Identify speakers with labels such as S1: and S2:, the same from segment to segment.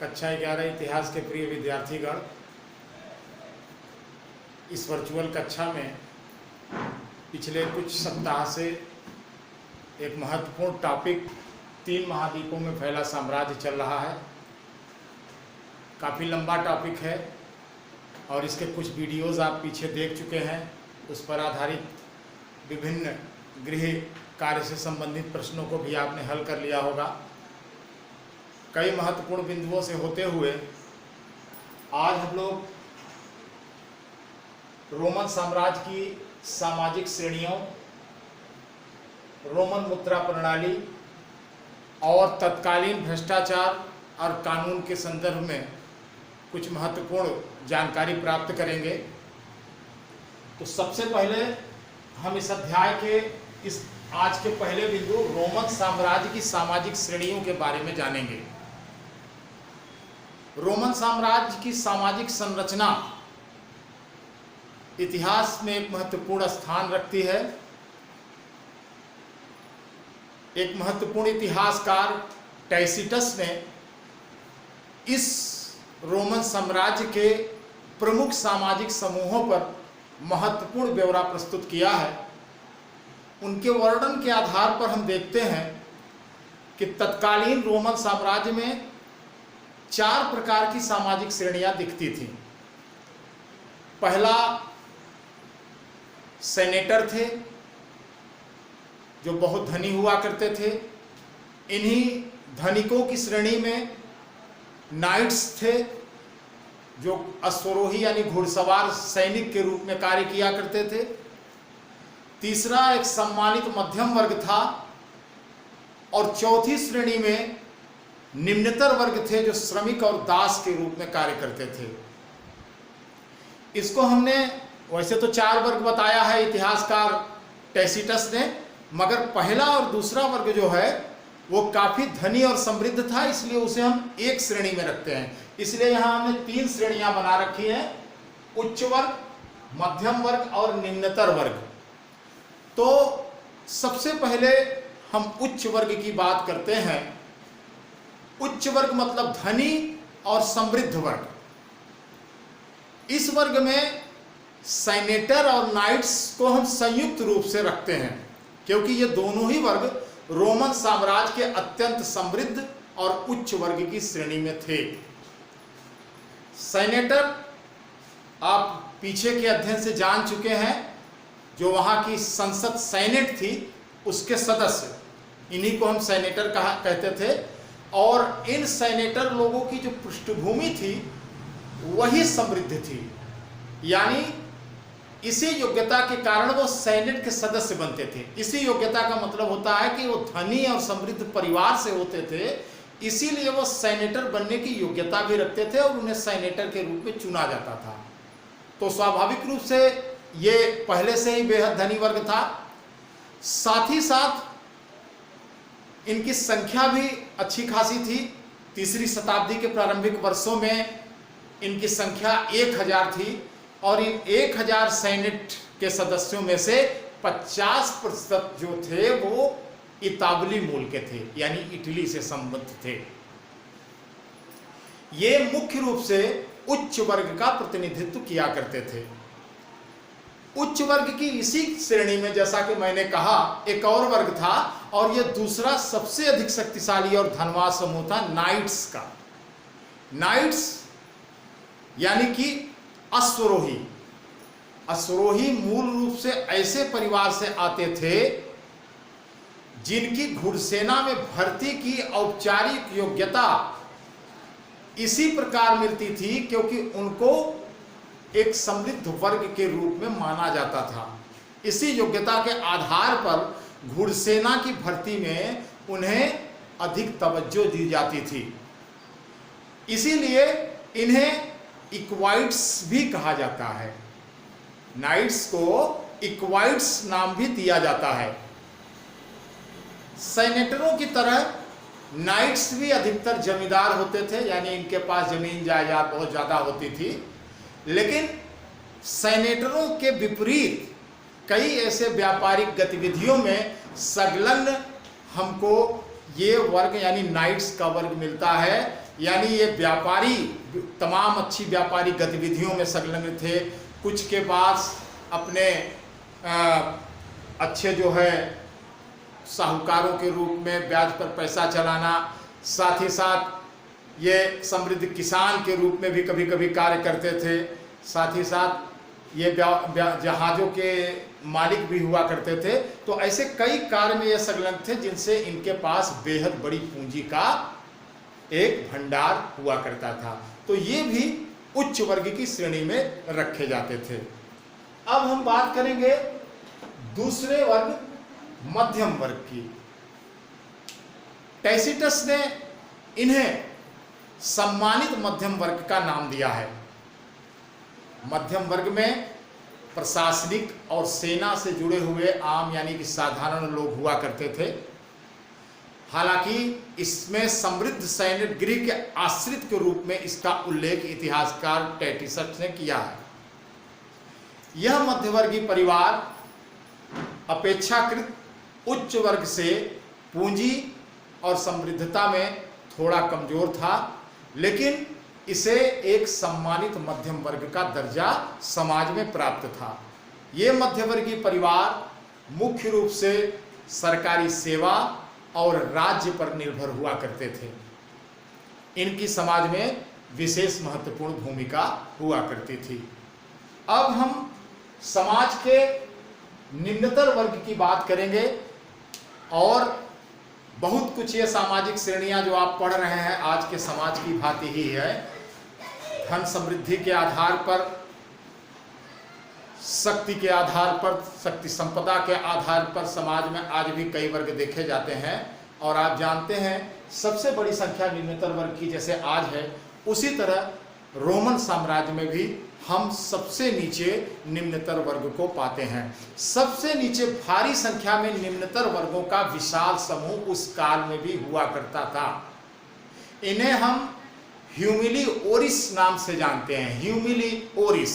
S1: कक्षा 11 इतिहास के प्रिय विद्यार्थीगण, इस वर्चुअल कक्षा में पिछले कुछ सप्ताह से एक महत्वपूर्ण टॉपिक 3 महाद्वीपों में फैला साम्राज्य चल रहा है। काफ़ी लंबा टॉपिक है और इसके कुछ वीडियोज़ आप पीछे देख चुके हैं। उस पर आधारित विभिन्न गृह कार्य से संबंधित प्रश्नों को भी आपने हल कर लिया होगा। कई महत्वपूर्ण बिंदुओं से होते हुए आज हम लोग रोमन साम्राज्य की सामाजिक श्रेणियों, रोमन मुद्रा प्रणाली और तत्कालीन भ्रष्टाचार और कानून के संदर्भ में कुछ महत्वपूर्ण जानकारी प्राप्त करेंगे। तो सबसे पहले हम इस अध्याय के इस आज के पहले बिंदु रोमन साम्राज्य की सामाजिक श्रेणियों के बारे में जानेंगे। रोमन साम्राज्य की सामाजिक संरचना इतिहास में एक महत्वपूर्ण स्थान रखती है। एक महत्वपूर्ण इतिहासकार टैसिटस ने इस रोमन साम्राज्य के प्रमुख सामाजिक समूहों पर महत्वपूर्ण ब्यौरा प्रस्तुत किया है। उनके वर्णन के आधार पर हम देखते हैं कि तत्कालीन रोमन साम्राज्य में 4 प्रकार की सामाजिक श्रेणियां दिखती थीं। पहला सेनेटर थे, जो बहुत धनी हुआ करते थे। इन्हीं धनिकों की श्रेणी में नाइट्स थे, जो अश्वरोही यानी घुड़सवार सैनिक के रूप में कार्य किया करते थे। तीसरा एक सम्मानित मध्यम वर्ग था और चौथी श्रेणी में निम्नतर वर्ग थे, जो श्रमिक और दास के रूप में कार्य करते थे। इसको हमने वैसे तो 4 वर्ग बताया है इतिहासकार टैसिटस ने, मगर पहला और दूसरा वर्ग जो है वो काफ़ी धनी और समृद्ध था, इसलिए उसे हम एक श्रेणी में रखते हैं। इसलिए यहाँ हमने 3 श्रेणियां बना रखी हैं, उच्च वर्ग, मध्यम वर्ग और निम्नतर वर्ग। तो सबसे पहले हम उच्च वर्ग की बात करते हैं। उच्च वर्ग मतलब धनी और समृद्ध वर्ग। इस वर्ग में सेनेटर और नाइट्स को हम संयुक्त रूप से रखते हैं, क्योंकि ये दोनों ही वर्ग रोमन साम्राज्य के अत्यंत समृद्ध और उच्च वर्ग की श्रेणी में थे। सेनेटर आप पीछे के अध्ययन से जान चुके हैं, जो वहां की संसद सेनेट थी उसके सदस्य, इन्हीं को हम सेनेटर कहते थे। और इन सेनेटर लोगों की जो पृष्ठभूमि थी वही समृद्ध थी, यानी इसी योग्यता के कारण वो सेनेट के सदस्य बनते थे। इसी योग्यता का मतलब होता है कि वो धनी और समृद्ध परिवार से होते थे, इसीलिए वो सेनेटर बनने की योग्यता भी रखते थे और उन्हें सेनेटर के रूप में चुना जाता था। तो स्वाभाविक रूप से ये पहले से ही बेहद धनी वर्ग था। साथ ही साथ इनकी संख्या भी अच्छी खासी थी। 3री शताब्दी के प्रारंभिक वर्षों में इनकी संख्या 1000 थी और इन 1000 सेनेट के सदस्यों में से 50% जो थे वो इतावली मूल के थे, यानी इटली से संबद्ध थे। ये मुख्य रूप से उच्च वर्ग का प्रतिनिधित्व किया करते थे। उच्च वर्ग की इसी श्रेणी में, जैसा कि मैंने कहा, एक और वर्ग था और यह दूसरा सबसे अधिक शक्तिशाली और धनवान समूह था नाइट्स का। नाइट्स यानी कि अश्वरोही। अश्वरोही मूल रूप से ऐसे परिवार से आते थे जिनकी घुड़सेना में भर्ती की औपचारिक योग्यता इसी प्रकार मिलती थी क्योंकि उनको एक समृद्ध वर्ग के रूप में माना जाता था। इसी योग्यता के आधार पर घुड़सेना की भर्ती में उन्हें अधिक तवज्जो दी जाती थी। इसीलिए इन्हें इक्वाइट्स भी कहा जाता है। नाइट्स को इक्वाइट्स नाम भी दिया जाता है। सेनेटरों की तरह नाइट्स भी अधिकतर जमींदार होते थे, यानी इनके पास जमीन जायदाद बहुत ज़्यादा होती थी। लेकिन सेनेटरों के विपरीत कई ऐसे व्यापारिक गतिविधियों में संलग्न हमको ये वर्ग यानी नाइट्स का वर्ग मिलता है, यानी ये व्यापारी तमाम अच्छी व्यापारी गतिविधियों में संलग्न थे। कुछ के पास अपने अच्छे जो है साहूकारों के रूप में ब्याज पर पैसा चलाना, साथ ही साथ ये समृद्ध किसान के रूप में भी कभी कभी कार्य करते थे। साथ ही साथ ये जहाज़ों के मालिक भी हुआ करते थे। तो ऐसे कई कार्य में ये संलग्न थे जिनसे इनके पास बेहद बड़ी पूंजी का एक भंडार हुआ करता था। तो ये भी उच्च वर्ग की श्रेणी में रखे जाते थे। अब हम बात करेंगे दूसरे वर्ग, मध्यम वर्ग की। टैसिटस ने इन्हें सम्मानित मध्यम वर्ग का नाम दिया है। मध्यम वर्ग में प्रशासनिक और सेना से जुड़े हुए आम यानी कि साधारण लोग हुआ करते थे। हालांकि इसमें समृद्ध सैन्य गृह के आश्रित के रूप में इसका उल्लेख इतिहासकार टैसिटस ने किया है। यह मध्यवर्गीय परिवार अपेक्षाकृत उच्च वर्ग से पूंजी और समृद्धता में थोड़ा कमजोर था, लेकिन इसे एक सम्मानित मध्यम वर्ग का दर्जा समाज में प्राप्त था। ये मध्यवर्गीय परिवार मुख्य रूप से सरकारी सेवा और राज्य पर निर्भर हुआ करते थे। इनकी समाज में विशेष महत्वपूर्ण भूमिका हुआ करती थी। अब हम समाज के निम्नतर वर्ग की बात करेंगे और बहुत कुछ ये सामाजिक श्रेणियां जो आप पढ़ रहे हैं आज के समाज की भांति ही है। धन समृद्धि के आधार पर, शक्ति के आधार पर, शक्ति संपदा के आधार पर समाज में आज भी कई वर्ग देखे जाते हैं। और आप जानते हैं सबसे बड़ी संख्या निम्नतर वर्ग की जैसे आज है, उसी तरह रोमन साम्राज्य में भी हम सबसे नीचे निम्नतर वर्ग को पाते हैं। सबसे नीचे भारी संख्या में निम्नतर वर्गों का विशाल समूह उस काल में भी हुआ करता था। इन्हें हम ह्यूमिली ओरिस नाम से जानते हैं। ह्यूमिली ओरिस,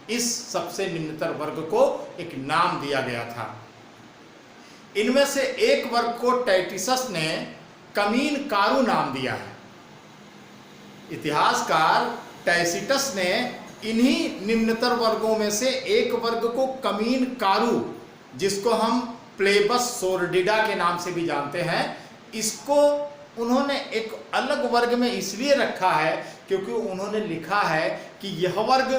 S1: इस सबसे निम्नतर वर्ग को एक नाम दिया गया था। इनमें से एक वर्ग को टैसिटस ने कमीनकारू नाम दिया है। इतिहासकार टैसिटस ने इन्हीं निम्नतर वर्गों में से एक वर्ग को कमीनकारू, जिसको हम प्लेबस सोर्डिडा के नाम से भी जानते हैं, इसको उन्होंने एक अलग वर्ग में इसलिए रखा है क्योंकि उन्होंने लिखा है कि यह वर्ग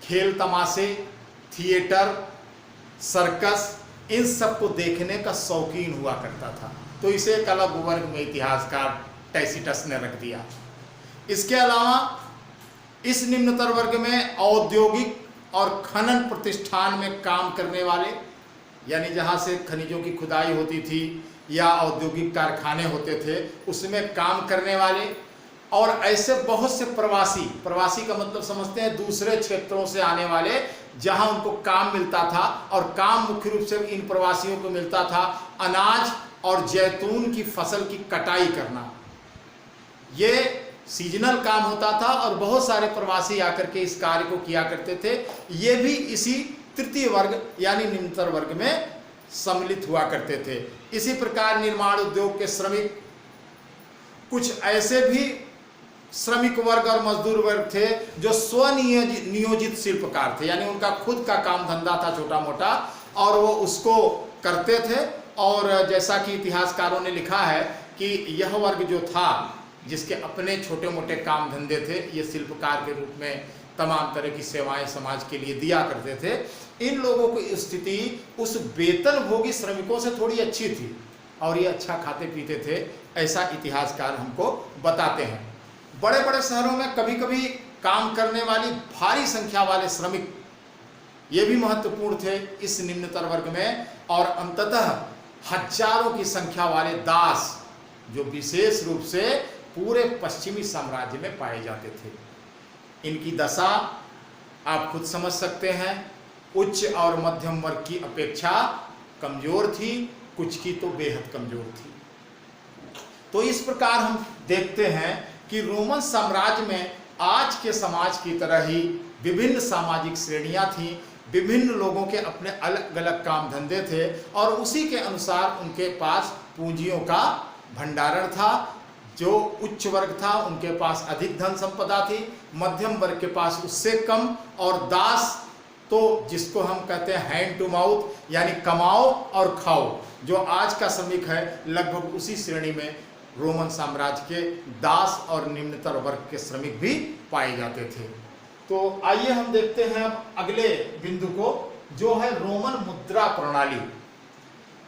S1: खेल तमाशे, थिएटर, सर्कस, इन सब को देखने का शौकीन हुआ करता था। तो इसे एक अलग वर्ग में इतिहासकार टैसिटस ने रख दिया। इसके अलावा इस निम्नतर वर्ग में औद्योगिक और खनन प्रतिष्ठान में काम करने वाले, यानी जहाँ से खनिजों की खुदाई होती थी या औद्योगिक कारखाने होते थे, उसमें काम करने वाले, और ऐसे बहुत से प्रवासी, प्रवासी का मतलब समझते हैं दूसरे क्षेत्रों से आने वाले, जहाँ उनको काम मिलता था। और काम मुख्य रूप से इन प्रवासियों को मिलता था अनाज और जैतून की फसल की कटाई करना। ये सीजनल काम होता था और बहुत सारे प्रवासी आकर के इस कार्य को किया करते थे। ये भी इसी तृतीय वर्ग यानी निम्नतर वर्ग में सम्मिलित हुआ करते थे। इसी प्रकार निर्माण उद्योग के श्रमिक, कुछ ऐसे भी श्रमिक वर्ग और मजदूर वर्ग थे जो स्वनियोजित शिल्पकार थे, यानी उनका खुद का काम धंधा था छोटा मोटा और वो उसको करते थे। और जैसा कि इतिहासकारों ने लिखा है कि यह वर्ग जो था जिसके अपने छोटे मोटे काम धंधे थे, ये शिल्पकार के रूप में तमाम तरह की सेवाएं समाज के लिए दिया करते थे। इन लोगों की स्थिति उस वेतनभोगी श्रमिकों से थोड़ी अच्छी थी और ये अच्छा खाते पीते थे, ऐसा इतिहासकार हमको बताते हैं। बड़े बड़े शहरों में कभी कभी काम करने वाली भारी संख्या वाले श्रमिक ये भी महत्वपूर्ण थे इस निम्नतर वर्ग में। और अंततः हजारों की संख्या वाले दास जो विशेष रूप से पूरे पश्चिमी साम्राज्य में पाए जाते थे। इनकी दशा आप खुद समझ सकते हैं, उच्च और मध्यम वर्ग की अपेक्षा कमजोर थी, कुछ की तो बेहद कमजोर थी। तो इस प्रकार हम देखते हैं कि रोमन साम्राज्य में आज के समाज की तरह ही विभिन्न सामाजिक श्रेणियां थीं, विभिन्न लोगों के अपने अलग अलग काम धंधे थे और उसी के अनुसार उनके पास पूंजियों का भंडारण था। जो उच्च वर्ग था उनके पास अधिक धन संपदा थी, मध्यम वर्ग के पास उससे कम, और दास तो जिसको हम कहते हैं हैंड टू माउथ यानी कमाओ और खाओ, जो आज का श्रमिक है लगभग उसी श्रेणी में रोमन साम्राज्य के दास और निम्नतर वर्ग के श्रमिक भी पाए जाते थे। तो आइए हम देखते हैं अब अगले बिंदु को, जो है रोमन मुद्रा प्रणाली।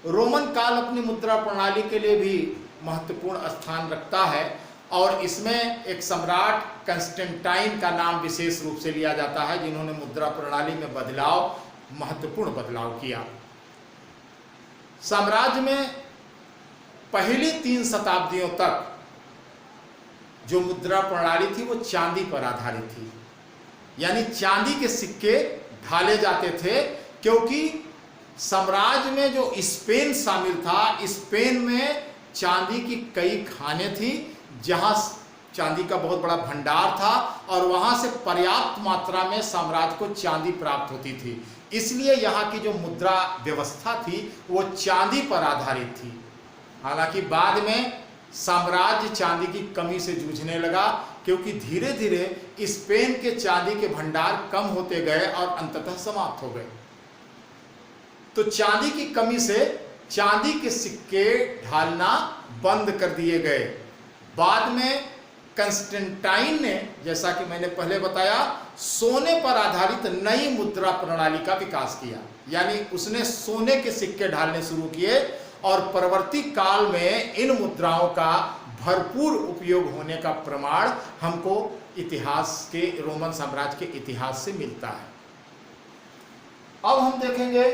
S1: रोमन काल अपनी मुद्रा प्रणाली के लिए भी महत्वपूर्ण स्थान रखता है और इसमें एक सम्राट कंस्टेंटाइन का नाम विशेष रूप से लिया जाता है, जिन्होंने मुद्रा प्रणाली में महत्वपूर्ण बदलाव किया। साम्राज्य में पहली 3 शताब्दियों तक जो मुद्रा प्रणाली थी वो चांदी पर आधारित थी, यानी चांदी के सिक्के ढाले जाते थे, क्योंकि साम्राज्य में जो स्पेन शामिल था, स्पेन में चांदी की कई खानें थी जहां चांदी का बहुत बड़ा भंडार था और वहां से पर्याप्त मात्रा में साम्राज्य को चांदी प्राप्त होती थी। इसलिए यहाँ की जो मुद्रा व्यवस्था थी वो चांदी पर आधारित थी। हालांकि बाद में साम्राज्य चांदी की कमी से जूझने लगा, क्योंकि धीरे धीरे स्पेन के चांदी के भंडार कम होते गए और अंततः समाप्त हो गए। तो चांदी की कमी से चांदी के सिक्के ढालना बंद कर दिए गए। बाद में कंस्टेंटाइन ने, जैसा कि मैंने पहले बताया, सोने पर आधारित नई मुद्रा प्रणाली का विकास किया, यानी उसने सोने के सिक्के ढालने शुरू किए और परवर्ती काल में इन मुद्राओं का भरपूर उपयोग होने का प्रमाण हमको इतिहास के, रोमन साम्राज्य के इतिहास से मिलता है। अब हम देखेंगे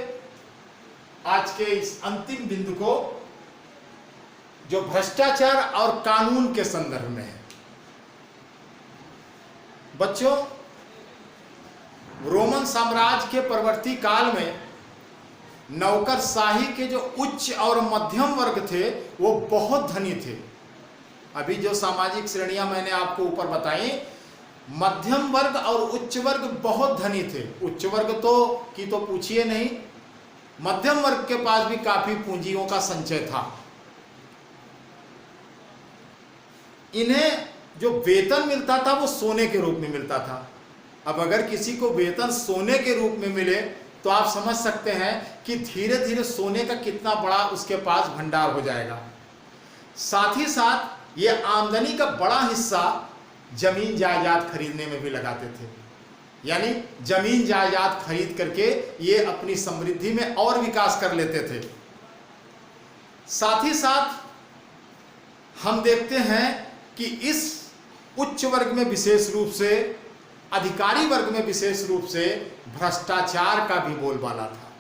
S1: आज के इस अंतिम बिंदु को, जो भ्रष्टाचार और कानून के संदर्भ में है। बच्चों, रोमन साम्राज्य के परवर्ती काल में नौकरशाही के जो उच्च और मध्यम वर्ग थे वो बहुत धनी थे। अभी जो सामाजिक श्रेणियां मैंने आपको ऊपर बताई, मध्यम वर्ग और उच्च वर्ग बहुत धनी थे। उच्च वर्ग तो पूछिए नहीं, मध्यम वर्ग के पास भी काफी पूंजियों का संचय था। इन्हें जो वेतन मिलता था वो सोने के रूप में मिलता था। अब अगर किसी को वेतन सोने के रूप में मिले तो आप समझ सकते हैं कि धीरे धीरे सोने का कितना बड़ा उसके पास भंडार हो जाएगा। साथ ही साथ ये आमदनी का बड़ा हिस्सा जमीन जायदाद खरीदने में भी लगाते थे, यानी जमीन जायदाद खरीद करके ये अपनी समृद्धि में और विकास कर लेते थे। साथ ही साथ हम देखते हैं कि इस उच्च वर्ग में विशेष रूप से, अधिकारी वर्ग में विशेष रूप से भ्रष्टाचार का भी बोलबाला था।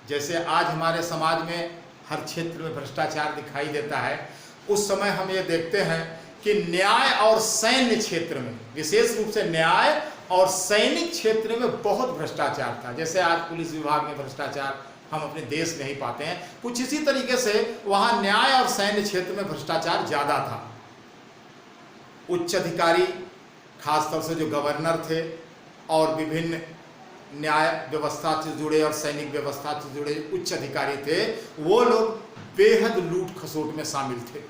S1: जैसे आज हमारे समाज में हर क्षेत्र में भ्रष्टाचार दिखाई देता है, उस समय हम ये देखते हैं कि न्याय और सैन्य क्षेत्र में, विशेष रूप से न्याय और सैनिक क्षेत्र में बहुत भ्रष्टाचार था। जैसे आज पुलिस विभाग में भ्रष्टाचार हम अपने देश में ही पाते हैं, कुछ इसी तरीके से वहां न्याय और सैन्य क्षेत्र में भ्रष्टाचार ज्यादा था। उच्च अधिकारी, खासतौर से जो गवर्नर थे और विभिन्न न्याय व्यवस्था से जुड़े और सैनिक व्यवस्था से जुड़े उच्च अधिकारी थे, वो लोग बेहद लूट खसोट में शामिल थे।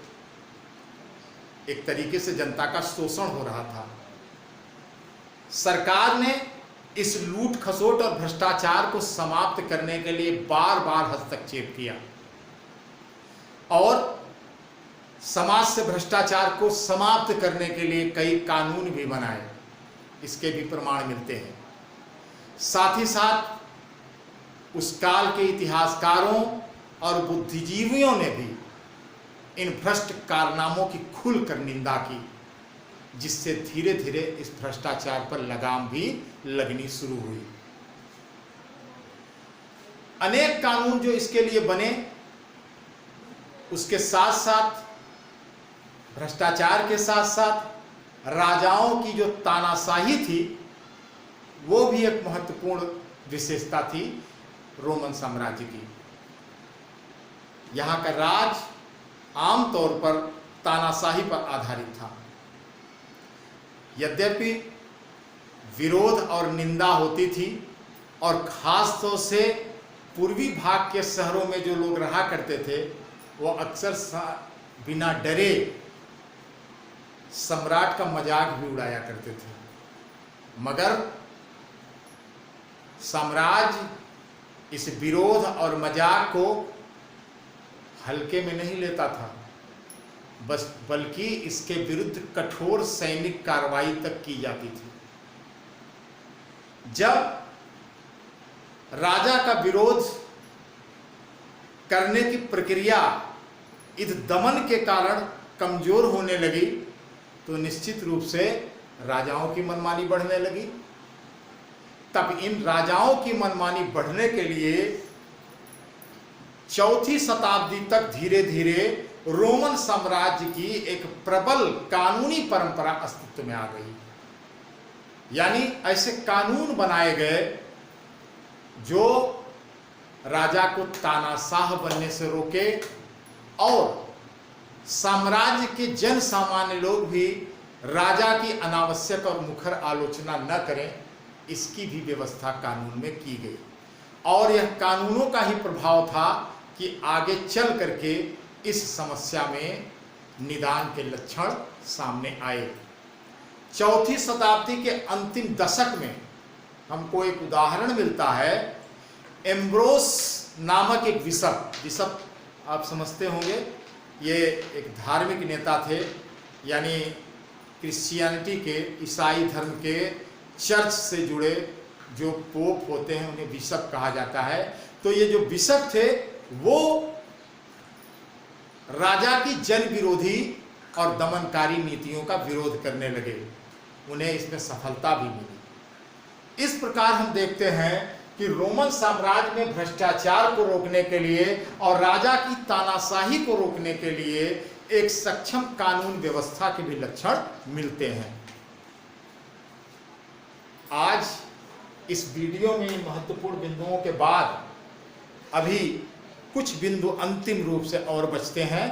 S1: एक तरीके से जनता का शोषण हो रहा था। सरकार ने इस लूट खसोट और भ्रष्टाचार को समाप्त करने के लिए बार बार हस्तक्षेप किया और समाज से भ्रष्टाचार को समाप्त करने के लिए कई कानून भी बनाए, इसके भी प्रमाण मिलते हैं। साथ ही साथ उस काल के इतिहासकारों और बुद्धिजीवियों ने भी इन भ्रष्ट कारनामों की खुलकर निंदा की, जिससे धीरे धीरे इस भ्रष्टाचार पर लगाम भी लगनी शुरू हुई। अनेक कानून जो इसके लिए बने, उसके साथ साथ, भ्रष्टाचार के साथ साथ राजाओं की जो तानाशाही थी वो भी एक महत्वपूर्ण विशेषता थी रोमन साम्राज्य की। यहाँ का राज आमतौर पर तानाशाही पर आधारित था। यद्यपि विरोध और निंदा होती थी और खास तौर से पूर्वी भाग के शहरों में जो लोग रहा करते थे वो अक्सर बिना डरे सम्राट का मजाक भी उड़ाया करते थे। मगर साम्राज्य इस विरोध और मजाक को हल्के में नहीं लेता था, बल्कि इसके विरुद्ध कठोर सैनिक कार्रवाई तक की जाती थी। जब राजा का विरोध करने की प्रक्रिया इस दमन के कारण कमजोर होने लगी तो निश्चित रूप से राजाओं की मनमानी बढ़ने लगी। तब इन राजाओं की मनमानी बढ़ने के लिए 4वीं शताब्दी तक धीरे धीरे रोमन साम्राज्य की एक प्रबल कानूनी परंपरा अस्तित्व में आ गई। यानी ऐसे कानून बनाए गए जो राजा को तानाशाह बनने से रोके और साम्राज्य के जन सामान्य लोग भी राजा की अनावश्यक और मुखर आलोचना न करें, इसकी भी व्यवस्था कानून में की गई। और यह कानूनों का ही प्रभाव था कि आगे चल करके इस समस्या में निदान के लक्षण सामने आए। 4वीं शताब्दी के अंतिम दशक में हमको एक उदाहरण मिलता है। एम्ब्रोस नामक एक बिशप आप समझते होंगे, ये एक धार्मिक नेता थे, यानी क्रिश्चियनिटी के, ईसाई धर्म के चर्च से जुड़े जो पोप होते हैं उन्हें बिशप कहा जाता है। तो ये जो बिशप थे वो राजा की जन विरोधी और दमनकारी नीतियों का विरोध करने लगे। उन्हें इसमें सफलता भी मिली। इस प्रकार हम देखते हैं कि रोमन साम्राज्य में भ्रष्टाचार को रोकने के लिए और राजा की तानाशाही को रोकने के लिए एक सक्षम कानून व्यवस्था के भी लक्षण मिलते हैं। आज इस वीडियो में महत्वपूर्ण बिंदुओं के बाद अभी कुछ बिंदु अंतिम रूप से और बचते हैं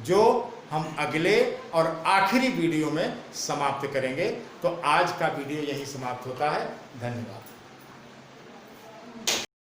S1: जो हम अगले और आखिरी वीडियो में समाप्त करेंगे। तो आज का वीडियो यही समाप्त होता है। धन्यवाद।